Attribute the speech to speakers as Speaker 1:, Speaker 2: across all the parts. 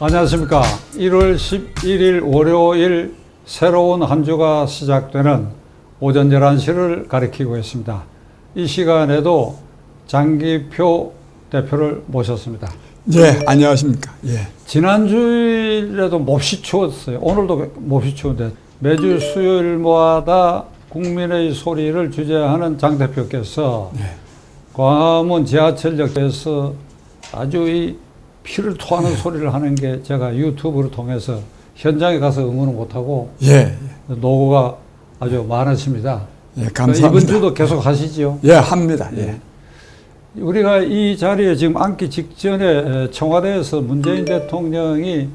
Speaker 1: 안녕하십니까. 1월 11일 월요일 새로운 한 주가 시작되는 오전 11시를 가리키고 있습니다. 이 시간에도 장기표 대표를 모셨습니다.
Speaker 2: 예, 안녕하십니까. 예.
Speaker 1: 지난주일에도 몹시 추웠어요. 오늘도 몹시 추운데 매주 수요일마다 국민의 소리를 주재하는 장 대표께서 광화문 지하철역에서 아주 이 피를 토하는 소리를 하는 게 제가 유튜브를 통해서 현장에 가서 응원을 못하고 노고가 아주 많으십니다.
Speaker 2: 예, 감사합니다.
Speaker 1: 이번 주도 계속 하시죠?
Speaker 2: 예, 합니다. 예.
Speaker 1: 우리가 이 자리에 지금 앉기 직전에 청와대에서 문재인 대통령이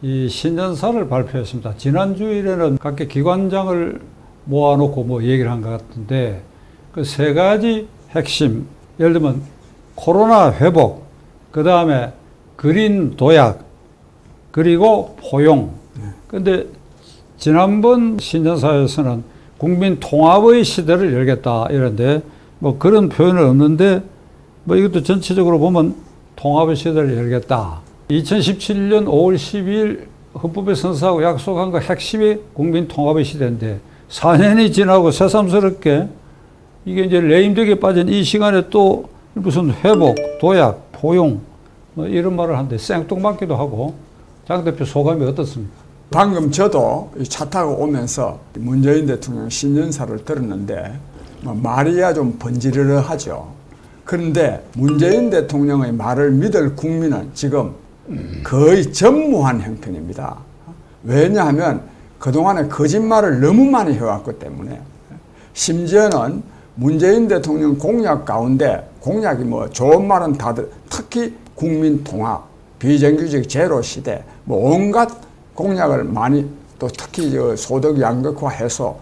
Speaker 1: 이 신년사를 발표했습니다. 지난주일에는 각계 기관장을 모아놓고 뭐 얘기를 한 것 같은데 그 세 가지 핵심, 예를 들면 코로나 회복, 그 다음에 그린 도약, 그리고 포용. 근데 지난번 신년사에서는 국민 통합의 시대를 열겠다 이런데 뭐 그런 표현은 없는데 뭐 이것도 전체적으로 보면 통합의 시대를 열겠다. 2017년 5월 12일 헌법에 선서하고 약속한 거 핵심이 국민 통합의 시대인데 4년이 지나고 새삼스럽게 이게 이제 레임덕에 빠진 이 시간에 또 무슨 회복, 도약, 포용 뭐 이런 말을 하는데 생뚱맞기도 하고 장 대표 소감이 어떻습니까?
Speaker 2: 방금 저도 차 타고 오면서 문재인 대통령 신년사를 들었는데 말이야 좀 번지르르하죠. 그런데 문재인 대통령의 말을 믿을 국민은 지금 거의 전무한 형편입니다. 왜냐하면 그동안에 거짓말을 너무 많이 해왔기 때문에 심지어는 문재인 대통령 공약 가운데 공약이 뭐 좋은 말은 다들 특히 국민 통합, 비정규직 제로 시대 뭐 온갖 공약을 많이 또 특히 소득 양극화해서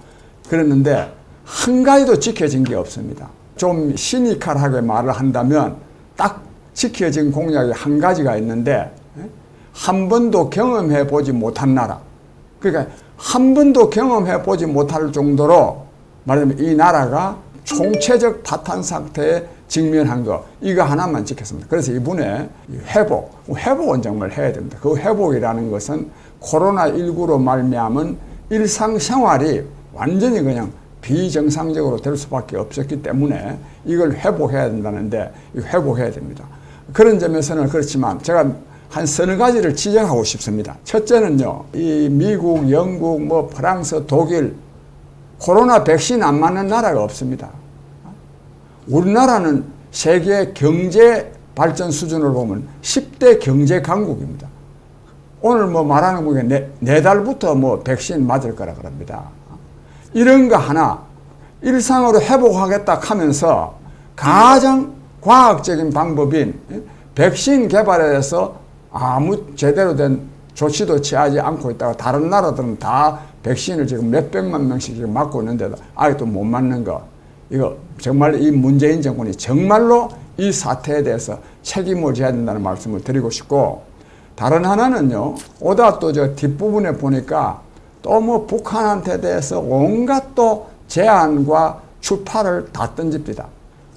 Speaker 2: 그랬는데 한 가지도 지켜진 게 없습니다. 좀 시니컬하게 말을 한다면 딱 지켜진 공약이 한 가지가 있는데 한 번도 경험해 보지 못한 나라, 그러니까 한 번도 경험해 보지 못할 정도로 말하자면 이 나라가 총체적 파탄 상태에 직면한 거 이거 하나만 지켰습니다. 그래서 이번에 회복은 정말 해야 됩니다. 그 회복이라는 것은 코로나19로 말미암은 일상생활이 완전히 그냥 비정상적으로 될 수밖에 없었기 때문에 이걸 회복해야 된다는데 회복해야 됩니다. 그런 점에서는 그렇지만 제가 한 서너 가지를 지적하고 싶습니다. 첫째는요, 이 미국, 영국, 뭐 프랑스, 독일 코로나 백신 안 맞는 나라가 없습니다. 우리나라는 세계 경제 발전 수준을 보면 10대 경제 강국입니다. 오늘 뭐 말하는 거 보니까 네 달부터 뭐 백신 맞을 거라 그럽니다. 이런 거 하나 일상으로 회복하겠다 하면서 가장 과학적인 방법인 백신 개발에 대해서 아무 제대로 된 조치도 취하지 않고 있다가 다른 나라들은 다 백신을 지금 몇백만 명씩 지금 맞고 있는데도 아직도 못 맞는 거, 이거 정말 이 문재인 정권이 정말로 이 사태에 대해서 책임을 져야 된다는 말씀을 드리고 싶고, 다른 하나는요, 오다 또 저 뒷부분에 보니까 또 뭐 북한한테 대해서 온갖 또 제안과 추파를 다 던집니다.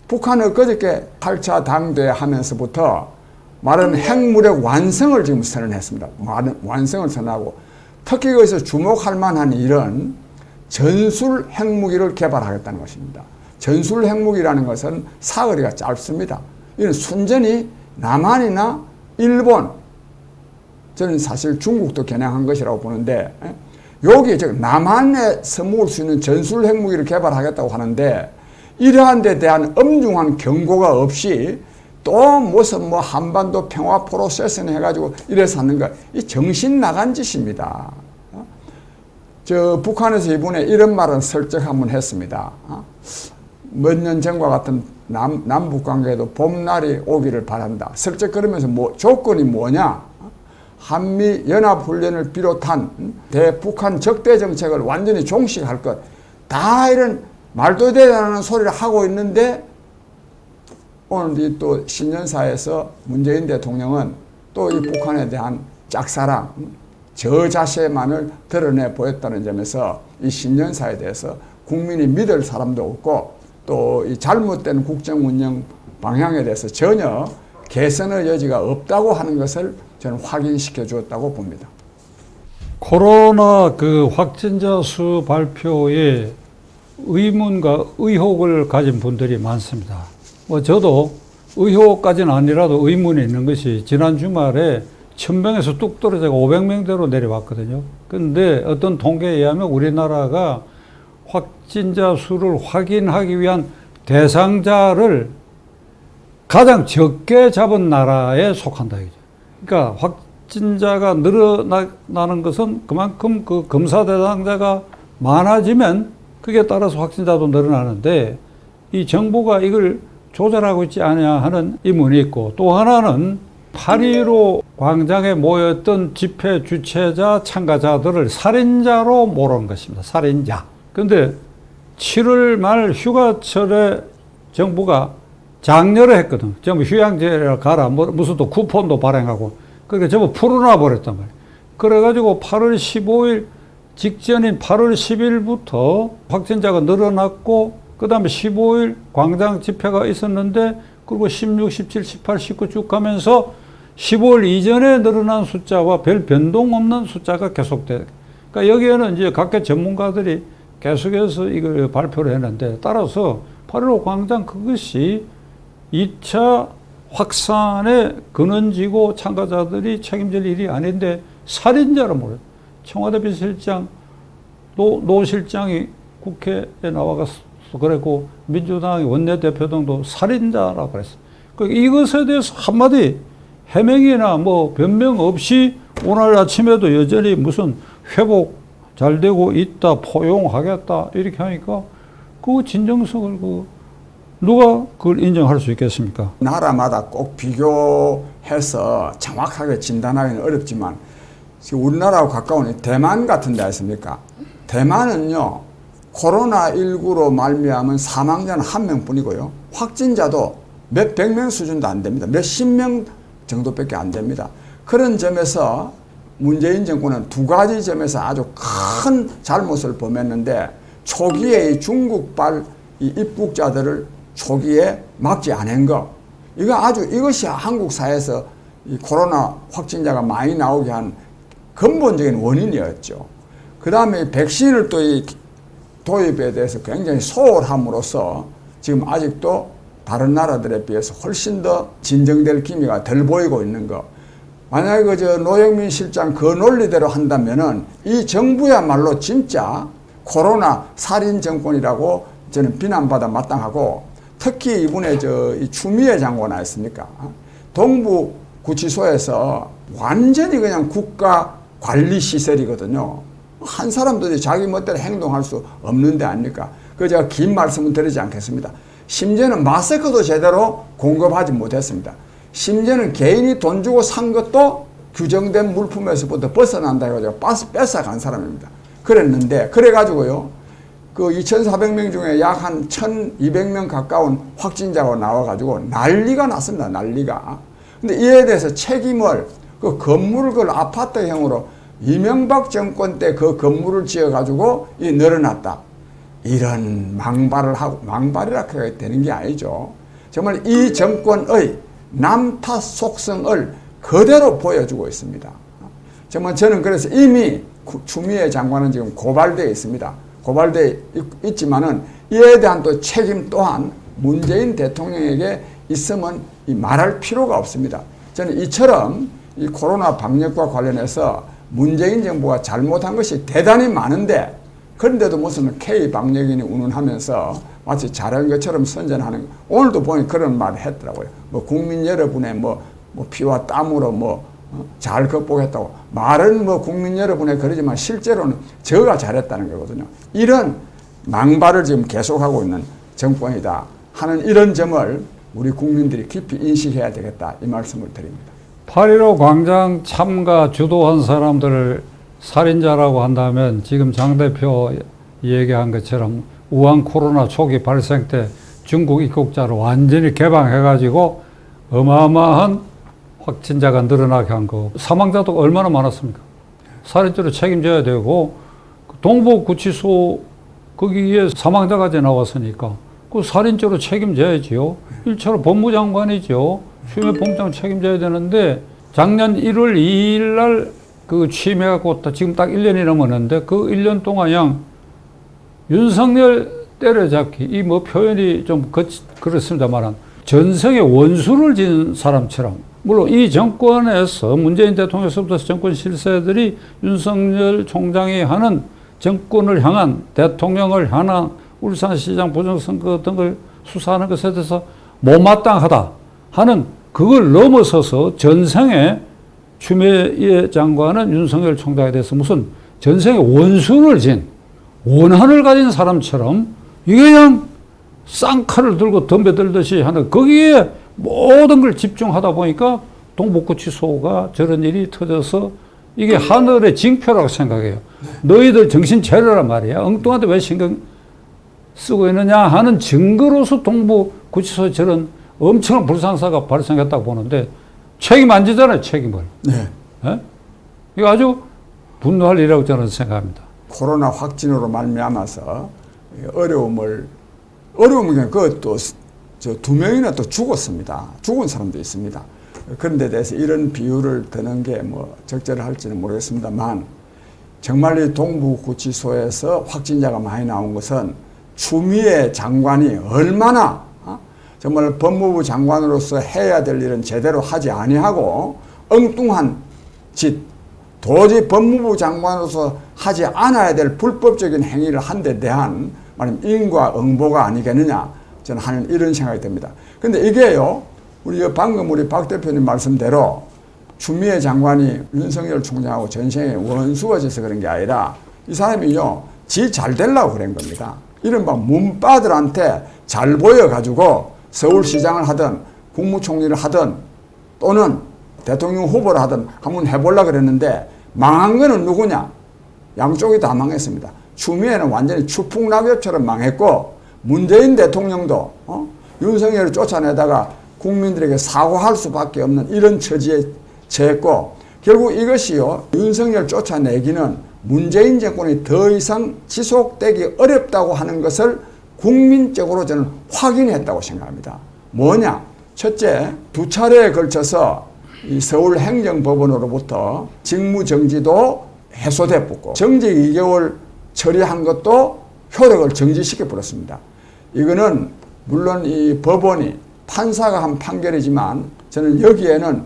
Speaker 2: 북한은 그저께 8차 당대회 하면서부터 말은 핵무력 완성을 지금 선언했습니다. 완성을 선언하고 특히 거기서 주목할 만한 일은 전술 핵무기를 개발하겠다는 것입니다. 전술 핵무기라는 것은 사거리가 짧습니다. 이는 순전히 남한이나 일본, 저는 사실 중국도 겨냥한 것이라고 보는데 여기 즉 남한에서 모을 수 있는 전술 핵무기를 개발하겠다고 하는데 이러한 데 대한 엄중한 경고가 없이 또 무슨 뭐 한반도 평화 프로세스는 해가지고 이래서 하는 거, 이 정신 나간 짓입니다. 저 북한에서 이번에 이런 말은 슬쩍 한번 했습니다. 몇 년 전과 같은 남북 관계에도 봄날이 오기를 바란다. 슬쩍 그러면서 뭐 조건이 뭐냐? 한미 연합훈련을 비롯한 대북한 적대 정책을 완전히 종식할 것. 다 이런 말도 되지 않는 소리를 하고 있는데 오늘 또 신년사에서 문재인 대통령은 또 이 북한에 대한 짝사랑, 저자세만을 드러내 보였다는 점에서 이 신년사에 대해서 국민이 믿을 사람도 없고 또 이 잘못된 국정 운영 방향에 대해서 전혀 개선의 여지가 없다고 하는 것을 저는 확인시켜 주었다고 봅니다.
Speaker 1: 코로나 그 확진자 수 발표에 의문과 의혹을 가진 분들이 많습니다. 뭐 저도 의혹까지는 아니라도 의문이 있는 것이 지난 주말에 1000명에서 뚝 떨어져 500명대로 내려왔거든요. 그런데 어떤 통계에 의하면 우리나라가 확진자 수를 확인하기 위한 대상자를 가장 적게 잡은 나라에 속한다. 그러니까 확진자가 늘어나는 것은 그만큼 그 검사 대상자가 많아지면 그게 따라서 확진자도 늘어나는데 이 정부가 이걸 조절하고 있지 않냐 하는 의문이 있고, 또 하나는 8.15 광장에 모였던 집회 주최자 참가자들을 살인자로 몰아온 것입니다. 살인자. 그런데 7월 말 휴가철에 정부가 장려를 했거든. 전부 휴양지에 가라. 무슨 또 쿠폰도 발행하고. 그러니까 전부 풀어놔 버렸단 말이에요. 그래가지고 8월 15일 직전인 8월 10일부터 확진자가 늘어났고, 그 다음에 15일 광장 집회가 있었는데, 그리고 16, 17, 18, 19 쭉 가면서 15일 이전에 늘어난 숫자와 별 변동 없는 숫자가 계속돼. 그러니까 여기에는 이제 각계 전문가들이 계속해서 이걸 발표를 했는데, 따라서 8.15 광장 그것이 2차 확산의 근원지고 참가자들이 책임질 일이 아닌데 살인자로 몰아요. 청와대 비서실장, 노 실장이 국회에 나와서 그랬고, 민주당의 원내대표 등도 살인자라고 그랬어요. 이것에 대해서 한마디 해명이나 뭐 변명 없이 오늘 아침에도 여전히 무슨 회복 잘 되고 있다, 포용하겠다 이렇게 하니까 그 진정성을 누가 그걸 인정할 수 있겠습니까?
Speaker 2: 나라마다 꼭 비교해서 정확하게 진단하기는 어렵지만, 지금 우리나라하고 가까운 대만 같은 데 있습니까? 대만은요, 코로나19로 말미암은 사망자는 1명뿐이고요. 확진자도 몇 백 명 수준도 안 됩니다. 몇십 명 정도밖에 안 됩니다. 그런 점에서 문재인 정권은 두 가지 점에서 아주 큰 잘못을 범했는데, 초기에 이 중국발 이 입국자들을 초기에 막지 않은 것. 이것이 한국 사회에서 이 코로나 확진자가 많이 나오게 한 근본적인 원인이었죠. 그 다음에 백신을 또 이 도입에 대해서 굉장히 소홀함으로써 지금 아직도 다른 나라들에 비해서 훨씬 더 진정될 기미가 덜 보이고 있는 것. 만약에 노영민 실장 그 논리대로 한다면은 이 정부야말로 진짜 코로나 살인 정권이라고 저는 비난받아 마땅하고, 특히 이번에 이 추미애 장관 아니습니까? 동부 구치소에서 완전히 그냥 국가 관리 시설이거든요. 한 사람도 자기 멋대로 행동할 수 없는 데 아닙니까? 제가 긴 말씀은 드리지 않겠습니다. 심지어는 마스크도 제대로 공급하지 못했습니다. 심지어는 개인이 돈 주고 산 것도 규정된 물품에서부터 벗어난다 해가지고 뺏어간 사람입니다. 그래가지고요, 그 2,400명 중에 약 한 1,200명 가까운 확진자가 나와가지고 난리가 났습니다. 난리가. 근데 이에 대해서 책임을 그 건물을 그 아파트형으로 이명박 정권 때 그 건물을 지어가지고 늘어났다. 이런 망발이라 해야 되는 게 아니죠. 정말 이 정권의 남탓 속성을 그대로 보여주고 있습니다. 정말 저는 그래서 이미 추미애 장관은 지금 고발되어 있습니다. 고발되어 있지만은 이에 대한 또 책임 또한 문재인 대통령에게 있으면 말할 필요가 없습니다. 저는 이처럼 이 코로나 방역과 관련해서 문재인 정부가 잘못한 것이 대단히 많은데, 그런데도 무슨 K방역인이 운운하면서 마치 잘한 것처럼 선전하는, 오늘도 보니 그런 말을 했더라고요. 국민 여러분의 피와 땀으로 잘 극복했다고. 말은 국민 여러분의 그러지만 실제로는 저가 잘했다는 거거든요. 이런 망발을 지금 계속하고 있는 정권이다 하는 이런 점을 우리 국민들이 깊이 인식해야 되겠다, 이 말씀을 드립니다.
Speaker 1: 8.15 광장 참가 주도한 사람들을 살인자라고 한다면, 지금 장 대표 얘기한 것처럼 우한 코로나 초기 발생 때 중국 입국자를 완전히 개방해가지고 어마어마한 확진자가 늘어나게 한 거. 사망자도 얼마나 많았습니까? 살인죄로 책임져야 되고, 동부구치소 거기에 사망자까지 나왔으니까 그 살인죄로 책임져야지요. 1차로 법무장관이죠. 취임의 봉장 책임져야 되는데 작년 1월 2일 날 그 취임해갖고 지금 딱 1년이 넘었는데 그 1년 동안 양 윤석열 때려잡기 이 뭐 표현이 좀 그렇습니다만 전생에 원수를 진 사람처럼 물론 이 정권에서 문재인 대통령서부터 정권 실세들이 윤석열 총장이 하는 정권을 향한 대통령을 향한 울산시장 부정선거 등을 수사하는 것에 대해서 못마땅하다 하는 그걸 넘어서서 전생에 추미애 장관은 윤석열 총장에 대해서 무슨 전생에 원수를 진 원한을 가진 사람처럼 이게 그냥 쌍칼을 들고 덤벼들듯이 하는 거기에 모든 걸 집중하다 보니까 동북구치소가 저런 일이 터져서 이게 하늘의 징표라고 생각해요. 너희들 정신 차려란 말이야. 엉뚱한데 왜 신경 쓰고 있느냐 하는 증거로서 동북구치소에 저런 엄청난 불상사가 발생했다고 보는데 책임 안 지잖아요, 책임을.
Speaker 2: 네.
Speaker 1: 예? 이거 아주 분노할 일이라고 저는 생각합니다.
Speaker 2: 코로나 확진으로 말미암아서 어려움은 그것도 저 2명이나 또 죽었습니다. 죽은 사람도 있습니다. 그런 데 대해서 이런 비유를 드는 게 뭐 적절할지는 모르겠습니다만 정말 이 동부구치소에서 확진자가 많이 나온 것은 추미애 장관이 얼마나 정말 법무부 장관으로서 해야 될 일은 제대로 하지 아니하고 엉뚱한 짓, 도저히 법무부 장관으로서 하지 않아야 될 불법적인 행위를 한 데 대한 말하면 인과응보가 아니겠느냐 저는 하는 이런 생각이 듭니다. 근데 이게요, 방금 우리 박 대표님 말씀대로 추미애 장관이 윤석열 총장하고 전생에 원수가 돼서 그런 게 아니라 이 사람이요, 지 잘 되려고 그런 겁니다. 이른바 문바들한테 잘 보여가지고 서울시장을 하든 국무총리를 하든 또는 대통령 후보를 하든 한번 해보려고 그랬는데 망한 거는 누구냐? 양쪽이 다 망했습니다. 추미애는 완전히 추풍낙엽처럼 망했고 문재인 대통령도 윤석열을 쫓아내다가 국민들에게 사과할 수밖에 없는 이런 처지에 처했고 결국 이것이요, 윤석열 쫓아내기는 문재인 정권이 더 이상 지속되기 어렵다고 하는 것을 국민적으로 저는 확인했다고 생각합니다. 뭐냐? 첫째, 2차례에 걸쳐서 이 서울행정법원으로부터 직무정지도 해소됐고 정직 2개월 처리한 것도 효력을 정지시켜 버렸습니다. 이거는 물론 이 법원이 판사가 한 판결이지만 저는 여기에는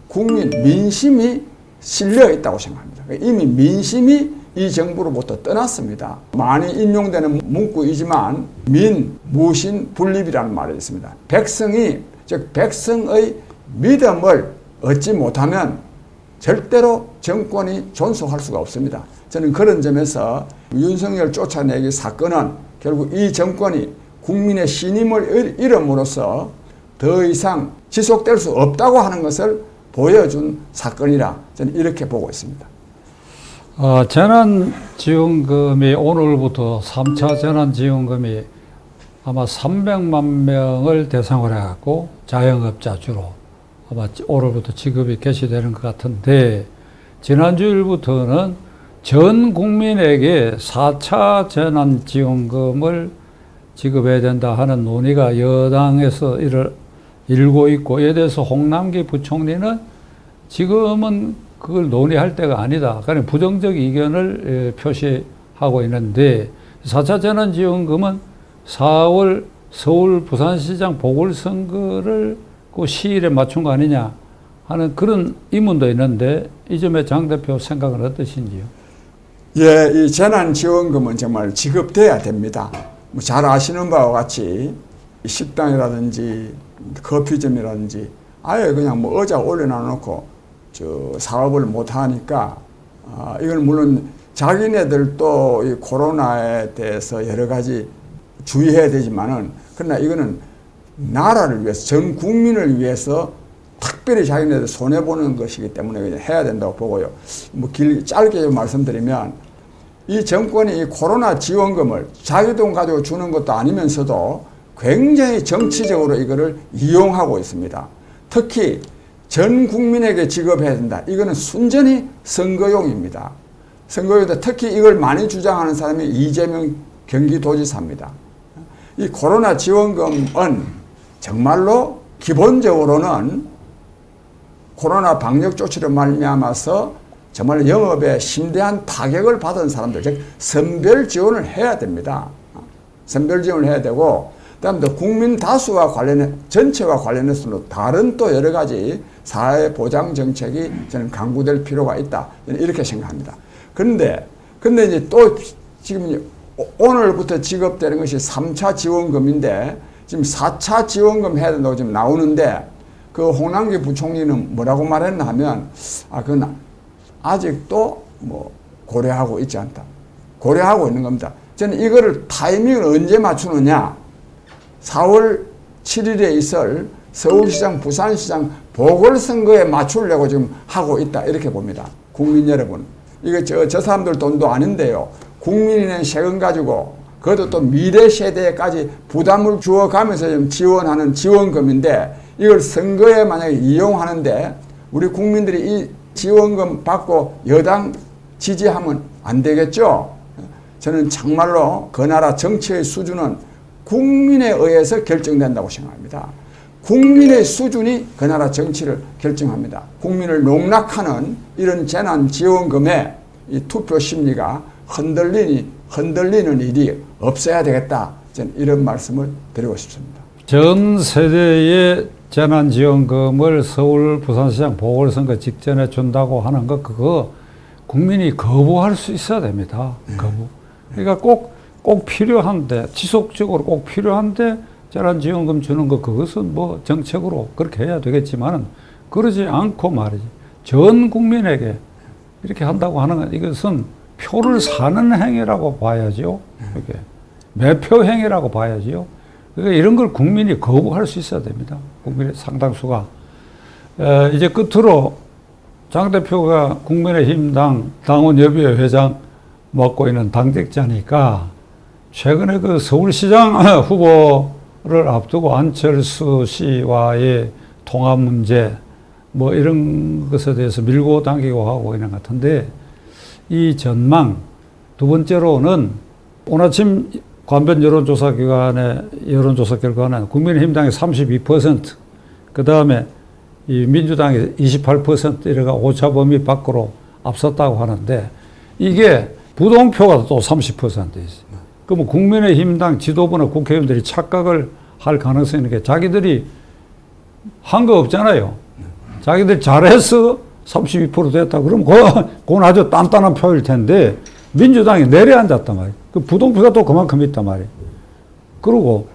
Speaker 2: 국민 민심이 실려 있다고 생각합니다. 이미 민심이 이 정부로부터 떠났습니다. 많이 인용되는 문구이지만 무신 분립이라는 말이 있습니다. 백성이, 즉 백성의 믿음을 얻지 못하면 절대로 정권이 존속할 수가 없습니다. 저는 그런 점에서 윤석열 쫓아내기 사건은 결국 이 정권이 국민의 신임을 잃음으로써 더 이상 지속될 수 없다고 하는 것을 보여준 사건이라 저는 이렇게 보고 있습니다.
Speaker 1: 재난지원금이 오늘부터 3차 재난지원금이 아마 300만 명을 대상으로 해갖고 자영업자 주로 아마 오늘부터 지급이 개시되는 것 같은데 지난주일부터는 전 국민에게 4차 재난지원금을 지급해야 된다 하는 논의가 여당에서 일고 있고 이에 대해서 홍남기 부총리는 지금은 그걸 논의할 때가 아니다. 그러니까 부정적 의견을 표시하고 있는데 4차 재난지원금은 4월 서울 부산시장 보궐선거를 그 시일에 맞춘 거 아니냐 하는 그런 의문도 있는데 이 점에 장 대표 생각은 어떠신지요?
Speaker 2: 예, 이 재난지원금은 정말 지급돼야 됩니다. 잘 아시는 바와 같이 식당이라든지 커피점이라든지 아예 그냥 뭐 의자 올려놔놓고 사업을 못 하니까 이건 물론 자기네들도 이 코로나에 대해서 여러 가지 주의해야 되지만은 그러나 이거는 나라를 위해서 전 국민을 위해서 특별히 자기네들 손해보는 것이기 때문에 그냥 해야 된다고 보고요. 뭐 짧게 좀 말씀드리면 이 정권이 이 코로나 지원금을 자기 돈 가지고 주는 것도 아니면서도 굉장히 정치적으로 이거를 이용하고 있습니다. 특히 전 국민에게 지급해야 된다. 이거는 순전히 선거용입니다. 선거용인데 특히 이걸 많이 주장하는 사람이 이재명 경기도지사입니다. 이 코로나 지원금은 정말로 기본적으로는 코로나 방역 조치로 말미암아서 정말 영업에 심대한 타격을 받은 사람들, 즉 선별 지원을 해야 됩니다. 선별 지원을 해야 되고, 그다음에 또 국민 다수와 전체와 관련해서는 다른 또 여러 가지 사회 보장 정책이 저는 강구될 필요가 있다, 저는 이렇게 생각합니다. 근데 이제 또 지금 오늘부터 지급되는 것이 3차 지원금인데 지금 4차 지원금 해야 된다고 지금 나오는데, 그 홍남기 부총리는 뭐라고 말했나 하면, 그건 아직도 뭐 고려하고 있지 않다. 고려하고 있는 겁니다. 저는 이거를 타이밍을 언제 맞추느냐. 4월 7일에 있을 서울시장, 부산시장 보궐선거에 맞추려고 지금 하고 있다, 이렇게 봅니다. 국민 여러분. 이거 저 사람들 돈도 아닌데요. 국민이 낸 세금 가지고, 그것도 또 미래 세대까지 부담을 주어가면서 좀 지원하는 지원금인데, 이걸 선거에 만약에 이용하는데 우리 국민들이 이 지원금 받고 여당 지지하면 안 되겠죠. 저는 정말로 그 나라 정치의 수준은 국민에 의해서 결정된다고 생각합니다. 국민의 수준이 그 나라 정치를 결정합니다. 국민을 농락하는 이런 재난지원금에 이 투표 심리가 흔들리는 일이 없어야 되겠다, 저는 이런 말씀을 드리고 싶습니다.
Speaker 1: 전 세대의 재난지원금을 서울 부산시장 보궐선거 직전에 준다고 하는 것, 그거 국민이 거부할 수 있어야 됩니다. 거부. 그러니까 꼭 필요한데, 지속적으로 꼭 필요한데 재난지원금 주는 거, 그것은 뭐 정책으로 그렇게 해야 되겠지만은 그러지 않고 말이지. 전 국민에게 이렇게 한다고 하는 건, 이것은 표를 사는 행위라고 봐야죠. 이게 매표 행위라고 봐야죠. 그러니까 이런 걸 국민이 거부할 수 있어야 됩니다. 국민의 상당수가. 이제 끝으로 장 대표가 국민의힘 당원협의회 회장 맡고 있는 당직자니까, 최근에 그 서울시장 후보를 앞두고 안철수 씨와의 통합 문제, 뭐 이런 것에 대해서 밀고 당기고 하고 있는 것 같은데, 이 전망, 두 번째로는 오늘 아침 관변 여론조사기관의 여론조사 결과는 국민의힘당이 32%, 그 다음에 이 민주당이 28% 이래가 오차 범위 밖으로 앞섰다고 하는데, 이게 부동표가 또 30% 있어요. 그러면 국민의힘당 지도부나 국회의원들이 착각을 할 가능성이 있는 게, 자기들이 한 거 없잖아요. 자기들 잘해서 32% 됐다. 그럼 그건 아주 단단한 표일 텐데, 민주당이 내려앉았단 말이에요. 그 부동표가 또 그만큼 있단 말이에요. 그리고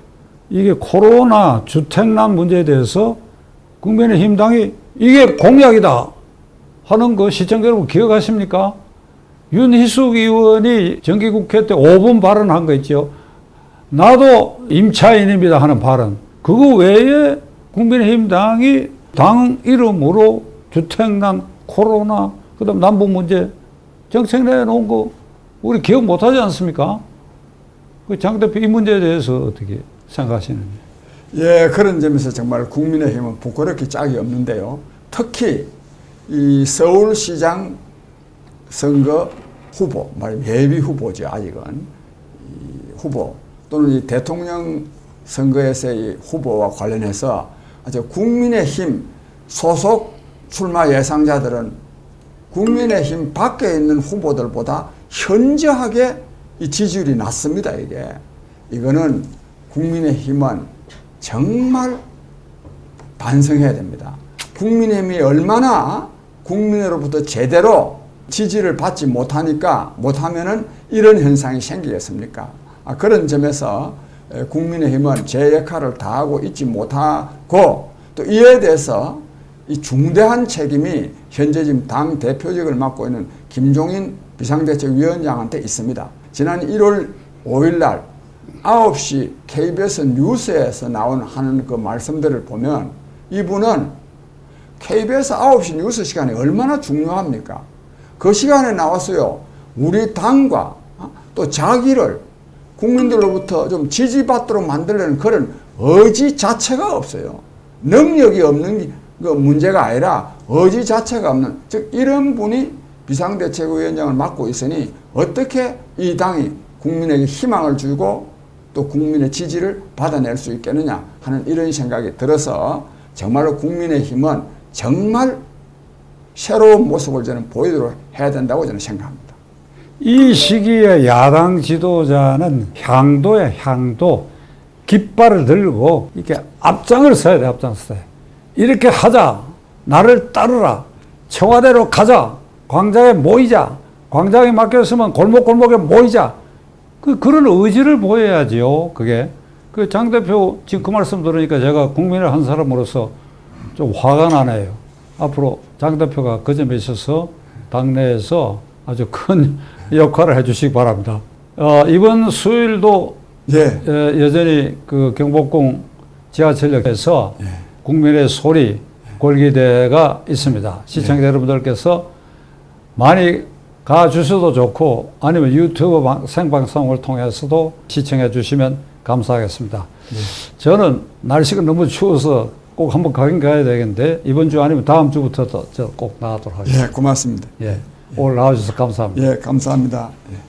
Speaker 1: 이게 코로나 주택난 문제에 대해서 국민의힘당이 이게 공약이다 하는 거 시청자 여러분 기억하십니까? 윤희숙 의원이 정기국회 때 5분 발언한 거 있죠. 나도 임차인입니다 하는 발언. 그거 외에 국민의힘당이 당 이름으로 주택난, 코로나, 그 다음 남북 문제 정책 내놓은 거 우리 기억 못하지 않습니까? 그 장 대표 이 문제에 대해서 어떻게 생각하시는지?
Speaker 2: 예, 그런 점에서 정말 국민의힘은 부끄럽기 짝이 없는데요. 특히 이 서울시장 선거 후보, 예비 후보죠, 아직은. 이 후보 또는 이 대통령 선거에서의 후보와 관련해서 아주 국민의힘 소속 출마 예상자들은 국민의힘 밖에 있는 후보들보다 현저하게 이 지지율이 낮습니다, 이게. 이거는 국민의힘은 정말 반성해야 됩니다. 국민의힘이 얼마나 국민으로부터 제대로 지지를 받지 못하면은 이런 현상이 생기겠습니까? 그런 점에서 국민의힘은 제 역할을 다하고 있지 못하고, 또 이에 대해서 이 중대한 책임이 현재 지금 당 대표직을 맡고 있는 김종인 비상대책위원장한테 있습니다. 지난 1월 5일 날 9시 KBS 뉴스에서 하는 그 말씀들을 보면, 이분은 KBS 9시 뉴스 시간이 얼마나 중요합니까? 그 시간에 나왔어요. 우리 당과 또 자기를 국민들로부터 좀 지지받도록 만들려는 그런 의지 자체가 없어요. 능력이 없는 그 문제가 아니라 의지 자체가 없는, 즉 이런 분이 비상대책위원장을 맡고 있으니 어떻게 이 당이 국민에게 희망을 주고 또 국민의 지지를 받아낼 수 있겠느냐 하는 이런 생각이 들어서 정말로 국민의힘은 정말 새로운 모습을 저는 보이도록 해야 된다고 저는 생각합니다.
Speaker 1: 이 시기에 야당 지도자는 향도에 향도 깃발을 들고 이렇게 앞장을 서야 돼, 앞장을 서야 돼. 이렇게 하자. 나를 따르라. 청와대로 가자. 광장에 모이자. 광장에 막혔으면 골목골목에 모이자. 그런 의지를 보여야지요, 그게. 장 대표 지금 그 말씀 들으니까 제가 국민의 한 사람으로서 좀 화가 나네요. 앞으로 장 대표가 그 점에 있어서 당내에서 아주 큰 역할을 해주시기 바랍니다. 이번 수요일도
Speaker 2: 예.
Speaker 1: 여전히 그 경복궁 지하철역에서
Speaker 2: 예.
Speaker 1: 국민의 소리 골기대가 있습니다. 시청자 여러분들께서 많이 가주셔도 좋고 아니면 유튜브 생방송을 통해서도 시청해 주시면 감사하겠습니다. 저는 날씨가 너무 추워서 꼭 한번 가긴 가야 되겠는데 이번 주 아니면 다음 주부터 저 꼭 나가도록 하겠습니다.
Speaker 2: 예, 고맙습니다.
Speaker 1: 예, 오늘 나와주셔서 감사합니다.
Speaker 2: 예, 감사합니다. 예.